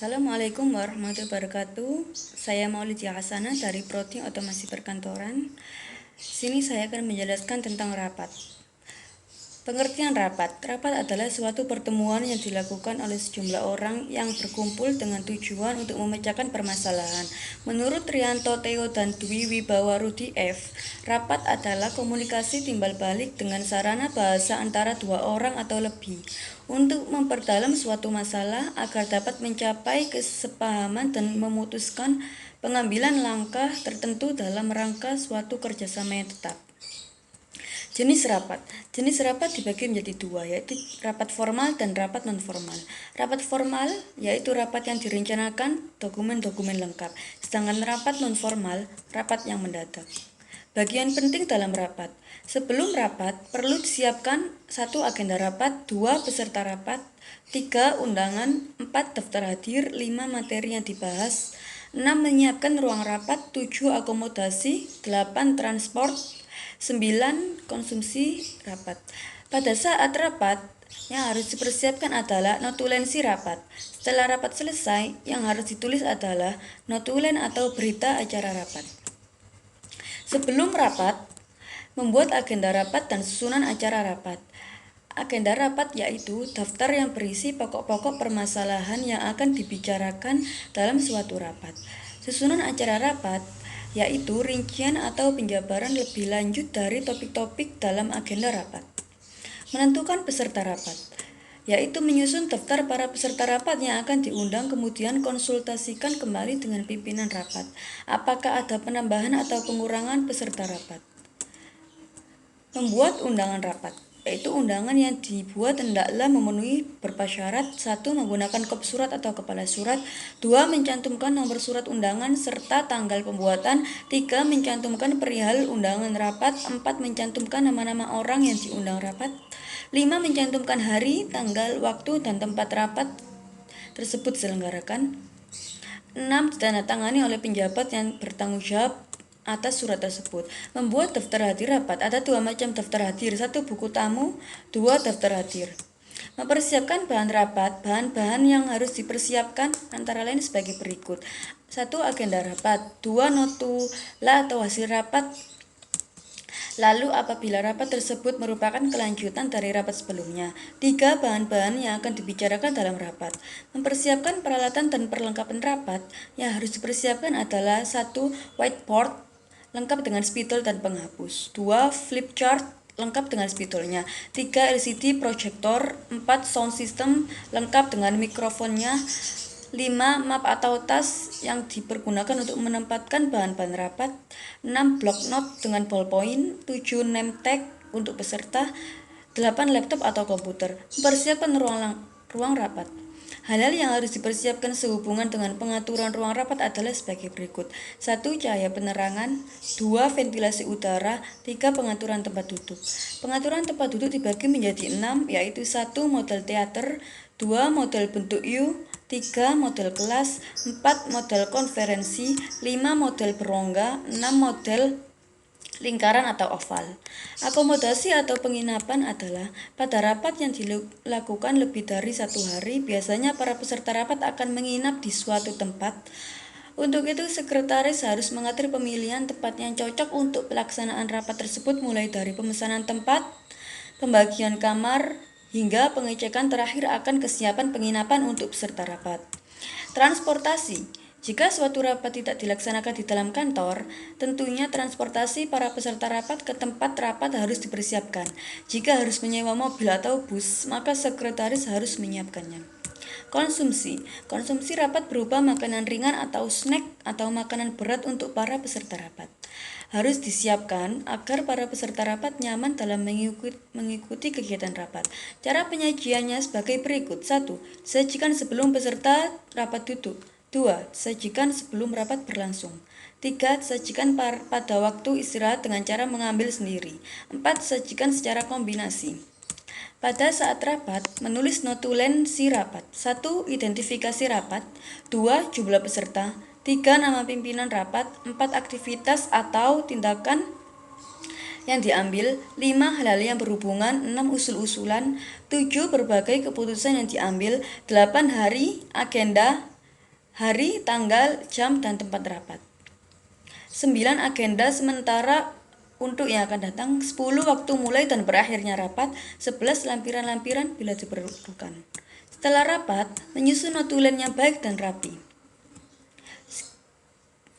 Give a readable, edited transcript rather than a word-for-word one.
Assalamualaikum warahmatullahi wabarakatuh. Saya Maulidi Hasanah dari Prodi Otomasi Perkantoran. Sini saya akan menjelaskan tentang rapat. Pengertian rapat. Rapat adalah suatu pertemuan yang dilakukan oleh sejumlah orang yang berkumpul dengan tujuan untuk memecahkan permasalahan. Menurut Rianto, Theo, dan Dwi Wibawa Rudi F., rapat adalah komunikasi timbal balik dengan sarana bahasa antara dua orang atau lebih untuk memperdalam suatu masalah agar dapat mencapai kesepahaman dan memutuskan pengambilan langkah tertentu dalam rangka suatu kerjasama yang tetap. Jenis rapat. Jenis rapat dibagi menjadi dua, yaitu rapat formal dan rapat non-formal. Rapat formal yaitu rapat yang direncanakan, dokumen-dokumen lengkap. Sedangkan rapat non-formal, rapat yang mendadak. Bagian penting dalam rapat. Sebelum rapat, perlu disiapkan 1. Agenda rapat, 2. Peserta rapat, 3. Undangan, 4. Daftar hadir, 5. Materi yang dibahas, 6. Menyiapkan ruang rapat, 7. Akomodasi, 8. Transport, 9. Konsumsi rapat. Pada saat rapat, yang harus dipersiapkan adalah notulensi rapat. Setelah rapat selesai, yang harus ditulis adalah notulen atau berita acara rapat. Sebelum rapat, membuat agenda rapat dan susunan acara rapat. Agenda rapat yaitu daftar yang berisi pokok-pokok permasalahan yang akan dibicarakan dalam suatu rapat. Susunan acara rapat yaitu rincian atau penjabaran lebih lanjut dari topik-topik dalam agenda rapat. Menentukan peserta rapat, yaitu menyusun daftar para peserta rapat yang akan diundang, kemudian konsultasikan kembali dengan pimpinan rapat apakah ada penambahan atau pengurangan peserta rapat. Membuat undangan rapat, yaitu undangan yang dibuat hendaklah memenuhi beberapa syarat. 1. Menggunakan kop surat atau kepala surat. 2. Mencantumkan nomor surat undangan serta tanggal pembuatan. 3. Mencantumkan perihal undangan rapat. 4. Mencantumkan nama-nama orang yang diundang rapat. 5. Mencantumkan hari, tanggal, waktu, dan tempat rapat tersebut diselenggarakan. 6. Ditandatangani oleh penjabat yang bertanggung jawab atas surat tersebut. Membuat daftar hadir rapat. Ada 2 macam daftar hadir. 1. Buku tamu. 2. Daftar hadir. Mempersiapkan bahan rapat. Bahan-bahan yang harus dipersiapkan antara lain sebagai berikut. 1. Agenda rapat. 2. Notula atau hasil rapat. Lalu apabila rapat tersebut merupakan kelanjutan dari rapat sebelumnya. 3. Bahan-bahan yang akan dibicarakan dalam rapat. Mempersiapkan peralatan dan perlengkapan rapat. Yang harus dipersiapkan adalah 1. Whiteboard lengkap dengan spidol dan penghapus. 2. Flip chart lengkap dengan spidolnya. 3. LCD proyektor. 4. Sound system lengkap dengan mikrofonnya. 5. Map atau tas yang dipergunakan untuk menempatkan bahan-bahan rapat. 6. Block note dengan ballpoint. 7. Name tag untuk peserta. 8. Laptop atau komputer. Mempersiapkan ruang rapat. Hal-hal yang harus dipersiapkan sehubungan dengan pengaturan ruang rapat adalah sebagai berikut. 1. Cahaya penerangan. 2. Ventilasi udara. 3. Pengaturan tempat duduk. Pengaturan tempat duduk dibagi menjadi 6, yaitu 1. Model teater. 2. Model bentuk U. 3. Model kelas. 4. Model konferensi. 5. Model berongga. 6. Model lingkaran atau oval. Akomodasi atau penginapan adalah pada rapat yang dilakukan lebih dari 1 hari, biasanya para peserta rapat akan menginap di suatu tempat. Untuk itu, sekretaris harus mengatur pemilihan tempat yang cocok untuk pelaksanaan rapat tersebut, mulai dari pemesanan tempat, pembagian kamar, hingga pengecekan terakhir akan kesiapan penginapan untuk peserta rapat. Transportasi. Jika suatu rapat tidak dilaksanakan di dalam kantor, tentunya transportasi para peserta rapat ke tempat rapat harus dipersiapkan. Jika harus menyewa mobil atau bus, maka sekretaris harus menyiapkannya. Konsumsi. Konsumsi rapat berupa makanan ringan atau snack atau makanan berat untuk para peserta rapat. Harus disiapkan agar para peserta rapat nyaman dalam mengikuti kegiatan rapat. Cara penyajiannya sebagai berikut. 1. Sajikan sebelum peserta rapat duduk. 2. Sajikan sebelum rapat berlangsung. 3. Sajikan pada waktu istirahat dengan cara mengambil sendiri. 4. Sajikan secara kombinasi. Pada saat rapat, menulis notulensi rapat. 1. Identifikasi rapat. 2. Jumlah peserta. 3. Nama pimpinan rapat. 4. Aktivitas atau tindakan yang diambil. 5. Hal-hal yang berhubungan. 6. Usul-usulan. 7. Berbagai keputusan yang diambil. 8. Hari, agenda, hari, tanggal, jam, dan tempat rapat. 9. Agenda sementara untuk yang akan datang. 10. Waktu mulai dan berakhirnya rapat. 11. Lampiran-lampiran bila diperlukan. Setelah rapat, menyusun notulen yang baik dan rapi.